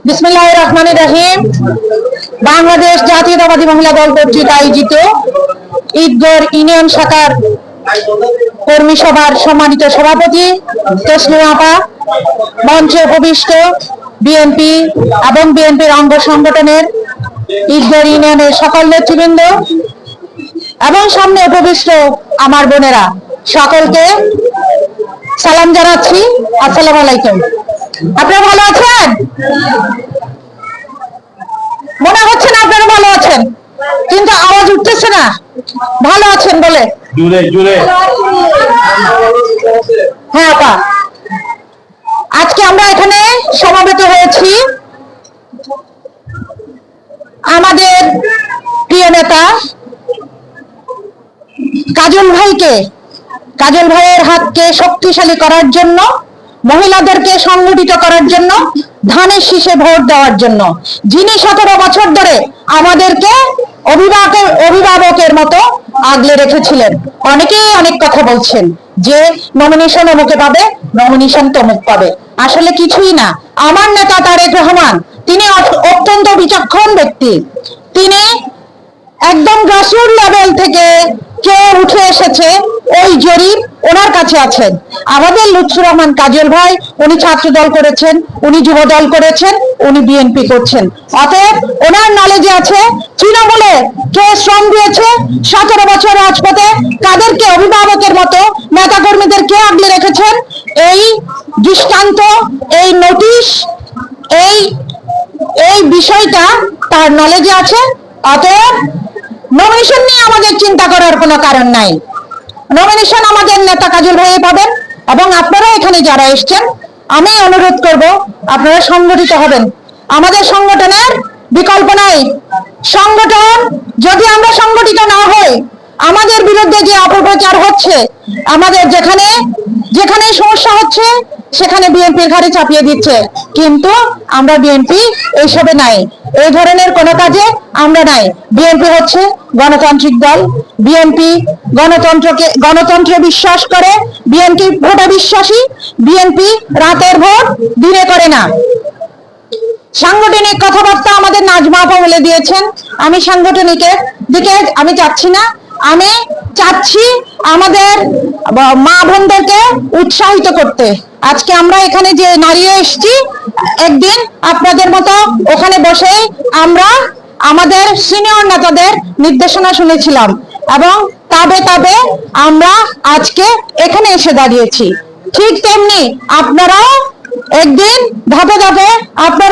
বিসমিল্লাহির রহমানির রহিম। বাংলাদেশ জাতীয়তাবাদী মহিলা দল কর্তৃক আয়োজিত ঈদগড় ইউনিয়ন শাখার কর্মী সভার সম্মানিত সভাপতি তসলিমা আপা, মঞ্চে উপবিষ্ট বিএনপি এবং বিএনপির অঙ্গ সংগঠনের ঈদগড় ইউনিয়নের সকল নেতৃবৃন্দ এবং সামনে উপবিষ্ট আমার বোনেরা, সকলকে সালাম জানাচ্ছি। আসসালামু আলাইকুম। আপনারা ভালো আছেন? মনে হচ্ছে না আপনারা ভালো আছেন, কিন্তু আওয়াজ উঠতেছে না ভালো আছেন বলে। হ্যাঁ আপা, আজকে আমরা এখানে সমবেত হয়েছি আমাদের প্রিয় নেতা কাজল ভাইয়ের হাতকে শক্তিশালী করার জন্য, মহিলাদেরকে সংগঠিত করার জন্য, ধানের শীষে ভোট দেওয়ার জন্য, যিনি 17 বছর ধরে আমাদেরকে অভিভাবকের মতো আগলে রেখেছিলেন। অনেকেই অনেক কথা বলছেন যে নমিনেশন অমুকে পাবে, নমিনেশন তমুক পাবে। আসলে কিছুই না। আমার নেতা তারেক রহমান, তিনি অত্যন্ত বিচক্ষণ ব্যক্তি। তিনি একদম গ্রাসরুট লেভেল থেকে কে উঠে এসেছে ওই জরিপ ওনার কাছে আছেন। আমাদের লুৎফর রহমান কাজল ভাই, উনি ছাত্র দল করেছেন, উনি যুব দল করেছেন, উনি বিএনপি করছেন। অতএব ওনার নলেজে আছে তৃণমূলে কে শ্রম দিয়েছে, 17 বছর রাজপথে কাদেরকে অভিভাবকের মতো নেতা কর্মীদের কে আগলে রেখেছেন, এই দৃষ্টান্ত, এই নোটিশ, এই বিষয়টা তার নলেজে আছে। অতএব নমিনেশন নিয়ে আমাদের চিন্তা করার কোনো কারণ নাই। নমিনেশন আমাদের নেতা কাজল ভাই পাবেন। এবং আপনারা এখানে যারা এসেছেন, আমি অনুরোধ করব আপনারা সংগঠিত হবেন। আমাদের সংগঠনের বিকল্প নাই। সংগঠন যদি আমরা সংগঠিত না হই, আমাদের বিরুদ্ধে যে অপপ্রচার হচ্ছে, আমাদের যেখানে সমস্যা হচ্ছে সেখানে বিএনপির ঘাড়ে চাপিয়ে দিচ্ছে। কিন্তু আমরা বিএনপি এইসবে নাই, এই ধরনের কোনো কাজে আমরা নাই। বিএনপি হচ্ছে গণতান্ত্রিক দল। বিএনপি গণতন্ত্রে বিশ্বাস করে। বিএনপি ভোটে বিশ্বাসী। বিএনপি রাতের ভোট দিনে করে না। সাংগঠনিক কথাবার্তা আমাদের নাজমা আপা বলে দিয়েছেন। আমি সাংগঠনিকের দিকে আমি যাচ্ছি না। আমি চাচ্ছি আমাদের মা বোনদেরকে উৎসাহিত করতে। আজকে আমরা এখানে যে দাঁড়িয়ে এসেছি, একদিন আপনাদের মতো ওখানে বসে আমরা আমাদের সিনিয়র নেতাদের নির্দেশনা শুনেছিলাম এবং তাবে আমরা আজকে এখানে এসে দাঁড়িয়েছি। ঠিক তেমনি আপনারাও একদিন ধাপে ধাপে আপনারা